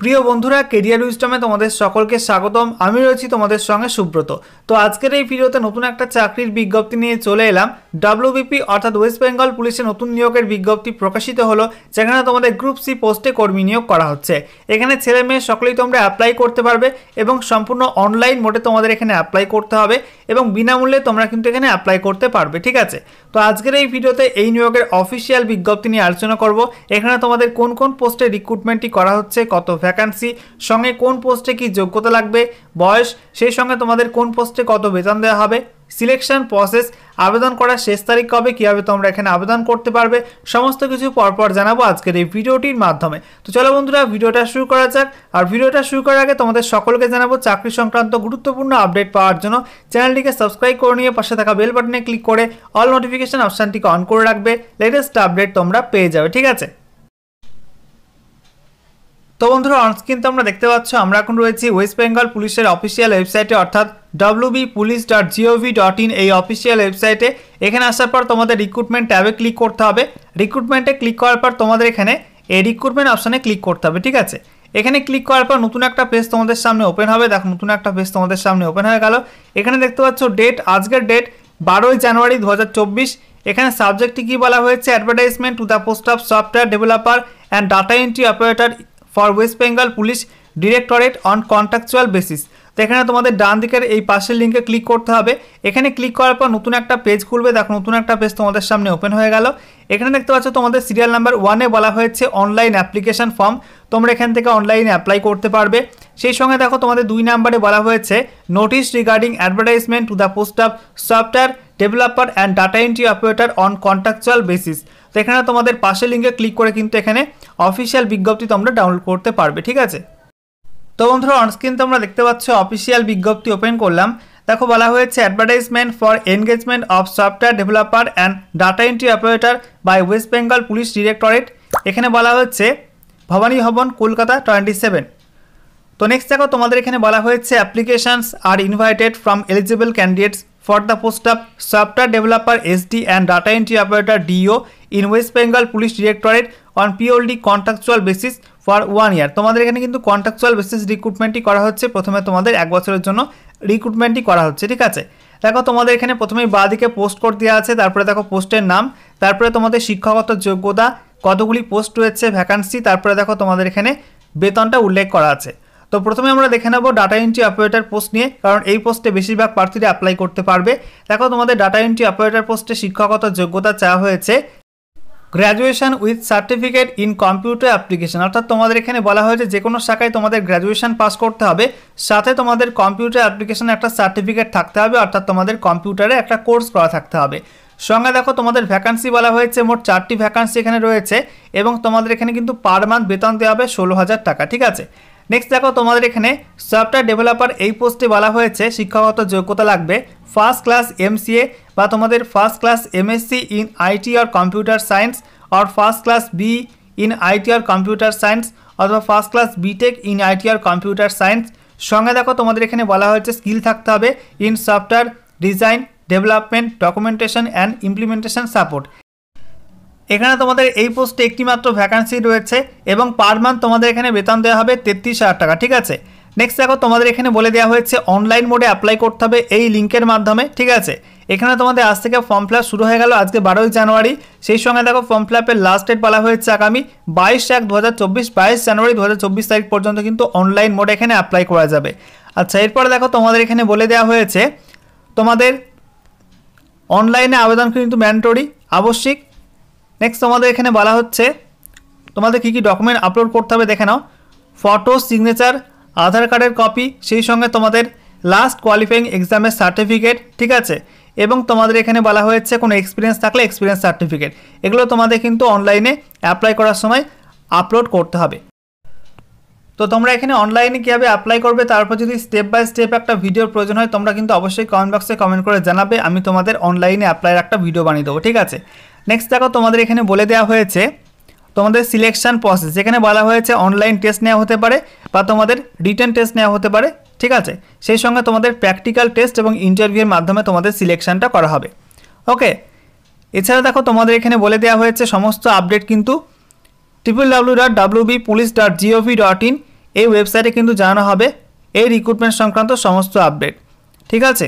প্রিয় বন্ধুরা, কেরিয়ার উইজডমে তোমাদের সকলকে স্বাগতম। আমি রয়েছি তোমাদের সঙ্গে সুব্রত। তো আজকের এই ভিডিওতে নতুন একটা চাকরির বিজ্ঞপ্তি নিয়ে চলে এলাম। ডব্লিউবিপি অর্থাৎ ওয়েস্ট বেঙ্গল পুলিশে নতুন নিয়োগের বিজ্ঞপ্তি প্রকাশিত হলো, যেখানে তোমাদের গ্রুপ সি পোস্টে কর্মী নিয়োগ করা হচ্ছে। এখানে ছেলে মেয়ে সকলেই তোমরা অ্যাপ্লাই করতে পারবে এবং সম্পূর্ণ অনলাইন মোডে তোমাদের এখানে অ্যাপ্লাই করতে হবে এবং বিনামূল্যে তোমরা কিন্তু এখানে অ্যাপ্লাই করতে পারবে, ঠিক আছে। তো আজকের এই ভিডিওতে এই নিয়োগের অফিসিয়াল বিজ্ঞপ্তি নিয়ে আলোচনা করব। এখানে তোমাদের কোন কোন পোস্টে রিক্রুটমেন্টটি করা হচ্ছে, কত ভ্যাকান্সি, সঙ্গে কোন পোস্টে কি যোগ্যতা লাগবে, বয়স, সেই সঙ্গে তোমাদের কোন পোস্টে কত বেতন দেওয়া হবে, সিলেকশন প্রসেস, আবেদন করার শেষ তারিখ কবে, কীভাবে তোমরা এখানে আবেদন করতে পারবে, সমস্ত কিছু পরপর জানাবো আজকের এই ভিডিওটির মাধ্যমে। তো চলো বন্ধুরা, ভিডিওটা শুরু করা যাক। আর ভিডিওটা শুরু করার আগে তোমাদের সকলকে জানাবো চাকরি সংক্রান্ত গুরুত্বপূর্ণ আপডেট পাওয়ার জন্য চ্যানেলটিকে সাবস্ক্রাইব করে নিয়ে পাশে থাকা বেল বাটনে ক্লিক করে অল নোটিফিকেশন অপশানটিকে অন করে রাখবে। লেটেস্ট আপডেট তোমরা পেয়ে যাবে, ঠিক আছে। তো বন্ধুরা, অনস্ক্রিন তোমরা দেখতে পাচ্ছ আমরা এখন রয়েছি ওয়েস্ট বেঙ্গল পুলিশের অফিসিয়াল ওয়েবসাইটে, অর্থাৎ wbpolice.gov.in এই অফিসিয়াল ওয়েবসাইটে। এখানে আসার পর তোমাদের রিক্রুটমেন্ট ট্যাবে ক্লিক করতে হবে। রিক্রুটমেন্টে ক্লিক করার পর তোমাদের এখানে এই রিক্রুটমেন্ট অপশানে ক্লিক করতে হবে, ঠিক আছে। এখানে ক্লিক করার পর নতুন একটা পেজ তোমাদের সামনে ওপেন হবে। দেখো, নতুন একটা পেজ তোমাদের সামনে ওপেন হয়ে গেল। এখানে দেখতে পাচ্ছ ডেট, আজকের ডেট 12 জানুয়ারি 2024। এখানে সাবজেক্টটি কী বলা হয়েছে, advertisement to the post of software developer and data entry operator for West Bengal police directorate on contractual basis. তো এখানে তোমাদের ডান দিকের এই পাশের লিঙ্কে ক্লিক করতে হবে। এখানে ক্লিক করার পর নতুন একটা পেজ খুলবে। দেখো, নতুন একটা পেজ তোমাদের সামনে ওপেন হয়ে গেল। এখানে দেখতে পাচ্ছ তোমাদের সিরিয়াল নাম্বার 1-এ বলা হয়েছে অনলাইন অ্যাপ্লিকেশন ফর্ম। তোমরা এখান থেকে অনলাইনে অ্যাপ্লাই করতে পারবে। সেই সঙ্গে দেখো তোমাদের 2 নম্বরে বলা হয়েছে notice regarding advertisement to the post of software developer and data entry operator on contractual basis. তো এখানে তোমাদের পাশের লিঙ্কে ক্লিক করে কিন্তু এখানে অফিসিয়াল বিজ্ঞপ্তি তোমরা ডাউনলোড করতে পারবে, ঠিক আছে। তো বন্ধুরা, অনস্ক্রিন তোমরা দেখতে পাচ্ছ অফিসিয়াল বিজ্ঞপ্তি ওপেন করলাম। দেখো, বলা হয়েছে advertisement for engagement of software developer and data entry operator by West Bengal police directorate. এখানে বলা হচ্ছে ভবানী ভবন, কলকাতা 27। তো নেক্সট দেখো, তোমাদের এখানে বলা হয়েছে applications are invited from eligible candidates for the post of software developer SD and data entry operator DO in West Bengal Police Directorate on purely contractual basis for 1 year। তোমাদের এখানে কিন্তু কন্ট্রাকচুয়াল বেসিস রিক্রুটমেন্টই করা হচ্ছে। প্রথমে তোমাদের 1 বছরের জন্য রিক্রুটমেন্টই করা হচ্ছে, ঠিক আছে। দেখো, তোমাদের এখানে প্রথমেই বাঁ দিকে পোস্ট কোড দেওয়া আছে, তারপরে দেখো পোস্টের নাম, তারপরে তোমাদের শিক্ষাগত যোগ্যতা, কতগুলি পোস্ট রয়েছে, ভ্যাকান্সি, তারপরে দেখো তোমাদের এখানে বেতনটা উল্লেখ করা আছে। তো প্রথমে আমরা দেখে নেব ডাটা এন্ট্রি অপারেটর পোস্ট নিয়ে, কারণ এই পোস্টে বেশিরভাগ প্রার্থীরা অ্যাপ্লাই করতে পারবে। দেখো, তোমাদের ডাটা এন্ট্রি অপারেটর পোস্টে শিক্ষাগত যোগ্যতা চাওয়া হয়েছে graduation with certificate in computer application, অর্থাৎ তোমাদের এখানে বলা হয়েছে যে কোনো শাখায় তোমাদের গ্র্যাজুয়েশন পাস করতে হবে, সাথে তোমাদের কম্পিউটার অ্যাপ্লিকেশনে একটা সার্টিফিকেট থাকতে হবে, অর্থাৎ তোমাদের কম্পিউটারে একটা কোর্স করা থাকতে হবে। সঙ্গে দেখো, তোমাদের ভ্যাকান্সি বলা হয়েছে মোট 4টি ভ্যাকান্সি এখানে রয়েছে এবং তোমাদের এখানে কিন্তু পার মান্থ বেতন দেওয়া হবে 16,000 টাকা, ঠিক আছে। নেক্সট দেখো, তোমাদের এখানে সফটওয়্যার ডেভেলপার এই পোস্টে বলা হয়েছে শিক্ষাগত যোগ্যতা লাগবে ফার্স্ট ক্লাস MCA বা তোমাদের first class MSc in IT or computer science or first class BE in IT or computer science অথবা first class BTech in IT or computer science. সঙ্গে দেখো, তোমাদের এখানে বলা হয়েছে স্কিল থাকতে হবে in software design, development, documentation and implementation support. এখানে তোমাদের এই পোস্টে একটি মাত্র ভ্যাকান্সি রয়েছে এবং পার মান্থ তোমাদের এখানে বেতন দেওয়া হবে 33,000 টাকা, ঠিক আছে। নেক্সট দেখো, তোমাদের এখানে বলে দেওয়া হয়েছে অনলাইন মোডে অ্যাপ্লাই করতে হবে এই লিঙ্কের মাধ্যমে, ঠিক আছে। এখানে তোমাদের আজ থেকে ফর্ম ফিল আপ শুরু হয়ে গেল, আজকে 12 জানুয়ারি। সেই সঙ্গে দেখো, ফর্ম ফিল আপের লাস্ট ডেট বলা হয়েছে আগামী 22/1/2024, 22 জানুয়ারি 2024 তারিখ পর্যন্ত কিন্তু অনলাইন মোডে এখানে অ্যাপ্লাই করা যাবে। আচ্ছা, এরপরে দেখো, তোমাদের এখানে বলে দেওয়া হয়েছে তোমাদের অনলাইনে আবেদন কিন্তু ম্যান্ডেটরি, আবশ্যিক। নেক্সট তোমাদের এখানে বলা হচ্ছে তোমাদের কী কী ডকুমেন্ট আপলোড করতে হবে দেখে নাও। ফটো, সিগনেচার, আধার কার্ডের কপি, সেই সঙ্গে তোমাদের লাস্ট কোয়ালিফাইং এক্সামের সার্টিফিকেট, ঠিক আছে। এবং তোমাদের এখানে বলা হয়েছে কোনো এক্সপিরিয়েন্স থাকলে এক্সপিরিয়েন্স সার্টিফিকেট, এগুলো তোমাদের কিন্তু অনলাইনে অ্যাপ্লাই করার সময় আপলোড করতে হবে। তো তোমরা এখানে অনলাইনে কীভাবে অ্যাপ্লাই করবে তারপর যদি স্টেপ বাই স্টেপ একটা ভিডিওর প্রয়োজন হয় তোমরা কিন্তু অবশ্যই কমেন্ট বক্সে কমেন্ট করে জানাবে, আমি তোমাদের অনলাইনে অ্যাপ্লাইয়ের একটা ভিডিও বানিয়ে দেবো, ঠিক আছে। নেক্সট দেখো, তোমাদের এখানে বলে দেওয়া হয়েছে তোমাদের সিলেকশন প্রসেস। এখানে বলা হয়েছে অনলাইন টেস্ট নেওয়া হতে পারে বা তোমাদের রিটেন টেস্ট নেওয়া হতে পারে, ঠিক আছে। সেই সঙ্গে তোমাদের প্র্যাকটিক্যাল টেস্ট এবং ইন্টারভিউয়ের মাধ্যমে তোমাদের সিলেকশনটা করা হবে, ওকে। এছাড়া দেখো, তোমাদের এখানে বলে দেওয়া হয়েছে সমস্ত আপডেট কিন্তু www.wbpolice.gov.in এই ওয়েবসাইটে কিন্তু জানানো হবে এই রিক্রুটমেন্ট সংক্রান্ত সমস্ত আপডেট। ঠিক আছে।